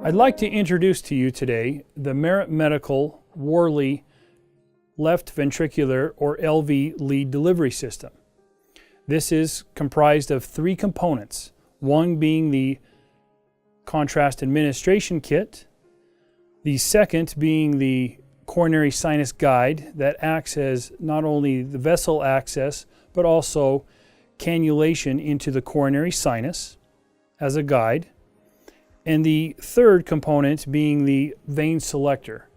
I'd like to introduce to you today the Merit Medical Worley left ventricular or LV lead delivery system. This is comprised of three components, one being the contrast administration kit, the second being the coronary sinus guide that acts as not only the vessel access but also cannulation into the coronary sinus as a guide, and the third component being the vein selector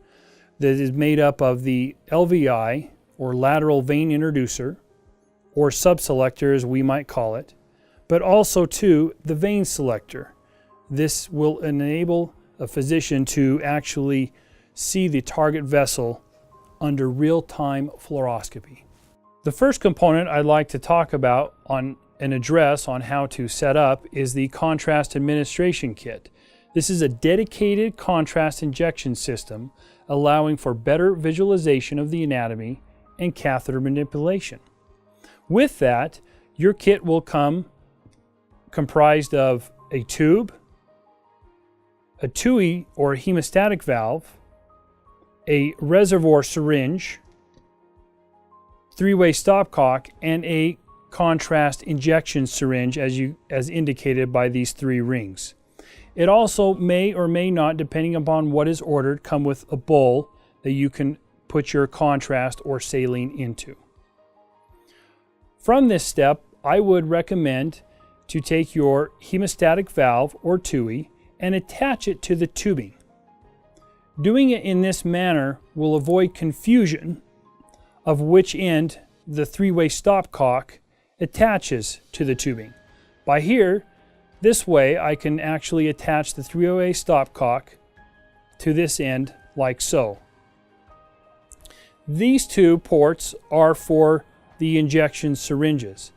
that is made up of the LVI or lateral vein introducer or subselector as we might call it, but also too the vein selector. This will enable a physician to actually see the target vessel under real-time fluoroscopy. The first component I'd like to talk about on an address on how to set up is the contrast administration kit. This is a dedicated contrast injection system allowing for better visualization of the anatomy and catheter manipulation. With that, your kit will come comprised of a tube, a TUI or hemostatic valve, a reservoir syringe, three-way stopcock, and a contrast injection syringe as indicated by these three rings. It also may or may not, depending upon what is ordered, come with a bowl that you can put your contrast or saline into. From this step, I would recommend to take your hemostatic valve or TUI and attach it to the tubing. Doing it in this manner will avoid confusion of which end the three-way stopcock attaches to the tubing. This way I can actually attach the three-way stopcock to this end like so. These two ports are for the injection syringes.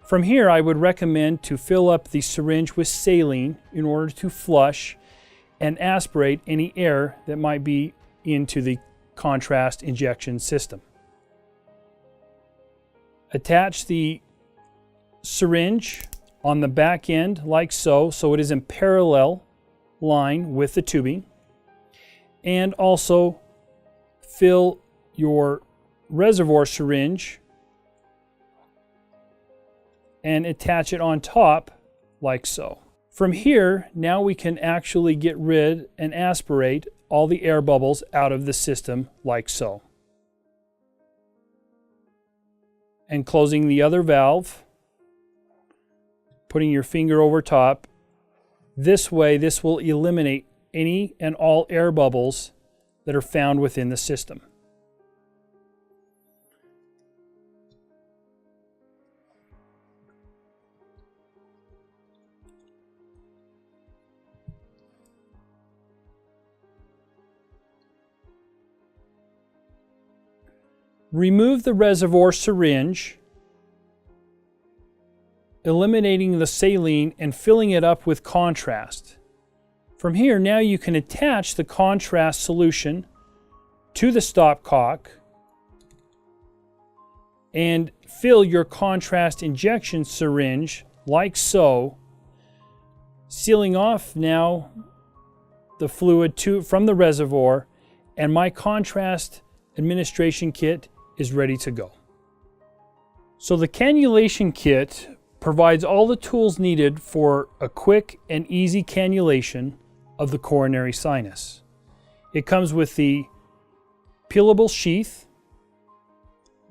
From here I would recommend to fill up the syringe with saline in order to flush and aspirate any air that might be into the contrast injection system. Attach the syringe on the back end like so it is in parallel line with the tubing, and also fill your reservoir syringe and attach it on top like so. From here, now we can actually get rid and aspirate all the air bubbles out of the system like so. And closing the other valve, putting your finger over top. This way, this will eliminate any and all air bubbles that are found within the system. Remove the reservoir syringe, eliminating the saline and filling it up with contrast. From here, now you can attach the contrast solution to the stopcock and fill your contrast injection syringe like so, sealing off now the fluid from the reservoir, and my contrast administration kit is ready to go. So the cannulation kit provides all the tools needed for a quick and easy cannulation of the coronary sinus. It comes with the peelable sheath,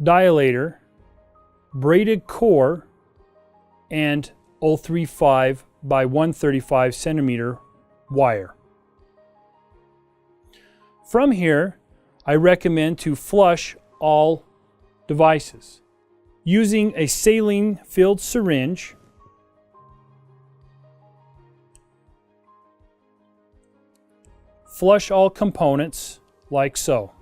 dilator, braided core, and 0.35 by 135 centimeter wire. From here, I recommend to flush all devices. Using a saline-filled syringe, flush all components like so.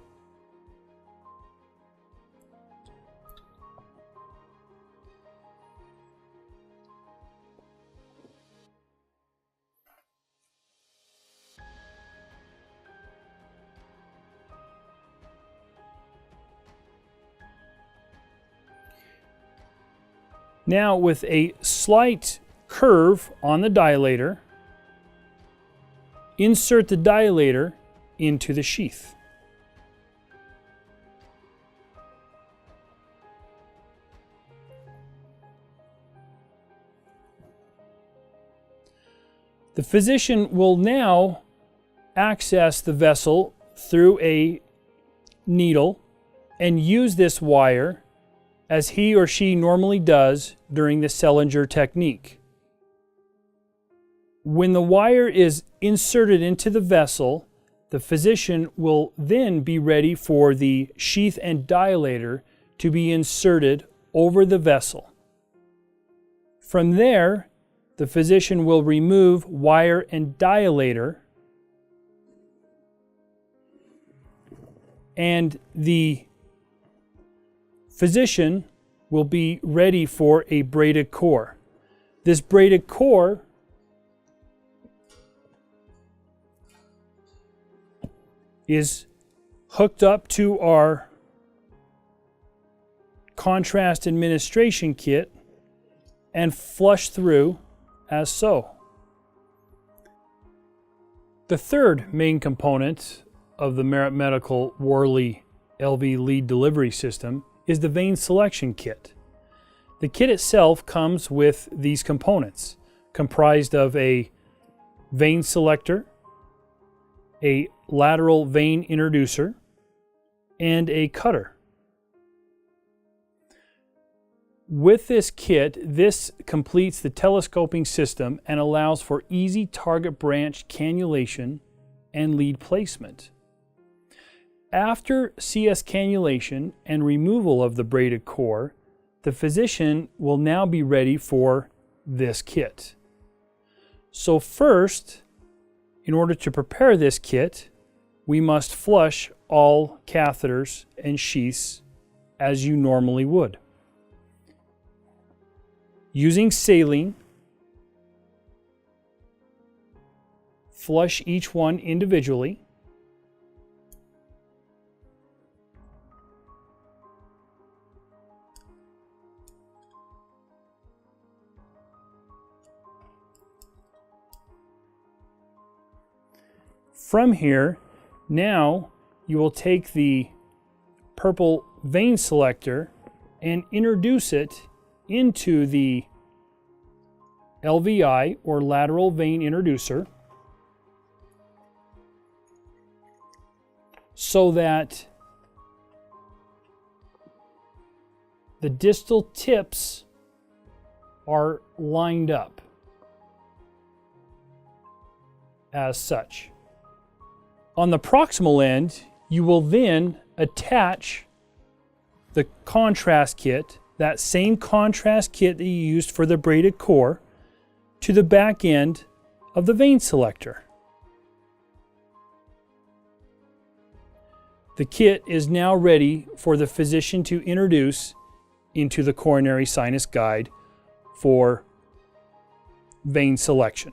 Now, with a slight curve on the dilator, insert the dilator into the sheath. The physician will now access the vessel through a needle and use this wire as he or she normally does during the Sellinger technique. When the wire is inserted into the vessel, the physician will then be ready for the sheath and dilator to be inserted over the vessel. From there, the physician will remove wire and dilator, and the physician will be ready for a braided core. This braided core is hooked up to our contrast administration kit and flushed through as so. The third main component of the Merit Medical Worley LV lead delivery system is the vein selection kit. The kit itself comes with these components, comprised of a vein selector, a lateral vein introducer, and a cutter. With this kit, this completes the telescoping system and allows for easy target branch cannulation and lead placement. After CS cannulation and removal of the braided core, the physician will now be ready for this kit. So first, in order to prepare this kit, we must flush all catheters and sheaths as you normally would. Using saline, flush each one individually. From here, now you will take the purple vein selector and introduce it into the LVI, or lateral vein introducer, so that the distal tips are lined up as such. On the proximal end, you will then attach the contrast kit, that same contrast kit that you used for the braided core, to the back end of the vein selector. The kit is now ready for the physician to introduce into the coronary sinus guide for vein selection.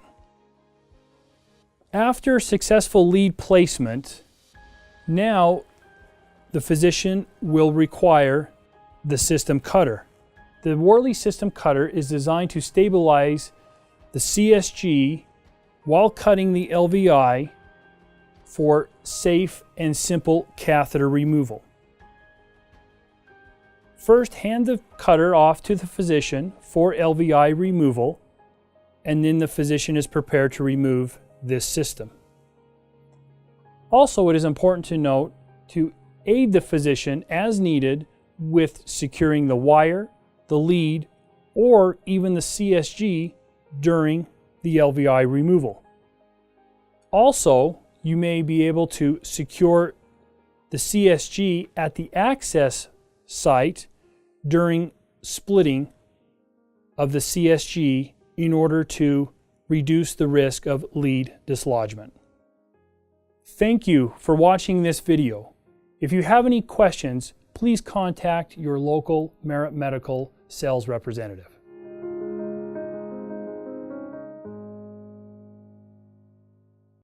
After successful lead placement, now the physician will require the system cutter. The Worley system cutter is designed to stabilize the CSG while cutting the LVI for safe and simple catheter removal. First, hand the cutter off to the physician for LVI removal, and then the physician is prepared to remove this system. Also, it is important to note to aid the physician as needed with securing the wire, the lead, or even the CSG during the LVI removal. Also, you may be able to secure the CSG at the access site during splitting of the CSG in order to reduce the risk of lead dislodgement. Thank you for watching this video. If you have any questions, please contact your local Merit Medical sales representative.